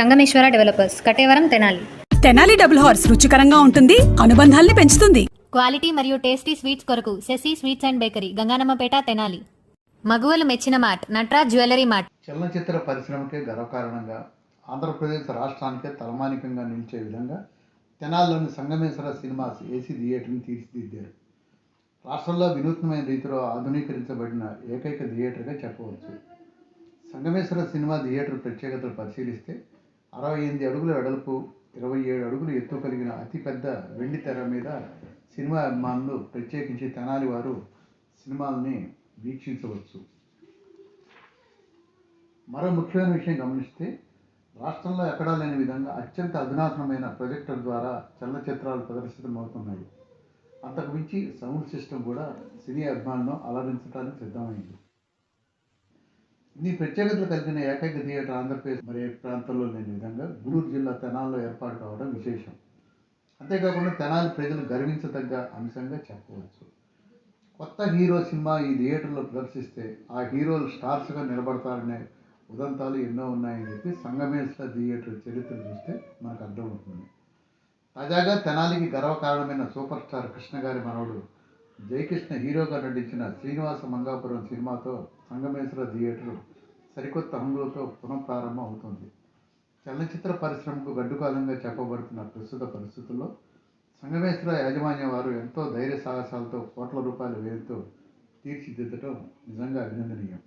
Sangameshwara developers, Kataveram, Tenali. Tenali double horse రుచికరంగా ఉంటుంది, అనుబంధాల్ని పెంచుతుంది. క్వాలిటీ మరియు టేస్టీ స్వీట్స్ కొరకు Sasi sweets and bakery, Ganganammapeta, Tenali. మగువలు మెచ్చిన మార్ట్, నట్రాజ్ జ్యువెలరీ మార్ట్. చలనచిత్ర పరిశ్రమకే గర్వకారణంగా, ఆంధ్రప్రదేశ్ రాష్ట్రానికే తలమానికంగా నిలిచే విధంగా తెనాలిలోని సంగమేశ్వర సినిమాస్ ఏసీ థియేటర్ని తీర్చిదిద్దారు. రాష్ట్రంలో వినూత్నమైన రీతిలో ఆధునీకరించబడిన ఏకైక థియేటర్గా చెప్పవచ్చు. సంగమేశ్వర సినిమా థియేటర్ ప్రత్యేకతలు పరిశీలిస్తే 68 అడుగుల వెడల్పు, 27 అడుగులు ఎత్తు కలిగిన అతిపెద్ద వెండి తెర మీద సినిమా అభిమానులు, ప్రత్యేకించి తెనాలి వారు సినిమాల్ని వీక్షించవచ్చు. మరో ముఖ్యమైన విషయం గమనిస్తే, రాష్ట్రంలో ఎక్కడా లేని విధంగా అత్యంత అధునాతనమైన ప్రొజెక్టర్ ద్వారా చలనచిత్రాలు ప్రదర్శితమవుతున్నాయి. అంతకు మించి సౌండ్ సిస్టమ్ కూడా సినీ అభిమానులను అలరించడానికి సిద్ధమైంది. ఇన్ని ప్రత్యేకతలు కలిగిన ఏకైక థియేటర్ ఆంధ్రప్రదేశ్ మరే ప్రాంతంలో లేని విధంగా గూడూరు జిల్లా తెనాలిలో ఏర్పాటు కావడం విశేషం. అంతేకాకుండా తెనాలి ప్రజలు గర్వించదగ్గ అంశంగా చెప్పవచ్చు. కొత్త హీరో సినిమా ఈ థియేటర్లో ప్రదర్శిస్తే ఆ హీరోలు స్టార్స్గా నిలబడతారనే ఉదంతాలు ఎన్నో ఉన్నాయని చెప్పి సంగమేశ్వర థియేటర్ చరిత్ర చూస్తే మనకు అర్థమవుతుంది. తాజాగా తెనాలికి గర్వకారణమైన సూపర్ స్టార్ కృష్ణ గారి మనవడు జయకృష్ణ హీరోగా నటించిన శ్రీనివాస మంగాపురం సినిమాతో సంగమేశ్వర థియేటర్ సరికొత్త హంగులతో పునఃప్రారంభం అవుతుంది. చలనచిత్ర పరిశ్రమకు గడ్డుకాలంగా చెప్పబడుతున్న ప్రస్తుత పరిస్థితుల్లో సంగమేశ్వర యాజమాన్యం వారు ఎంతో ధైర్య సాహసాలతో కోట్ల రూపాయల వ్యయంతో తీర్చిదిద్దడం నిజంగా అభినందనీయం.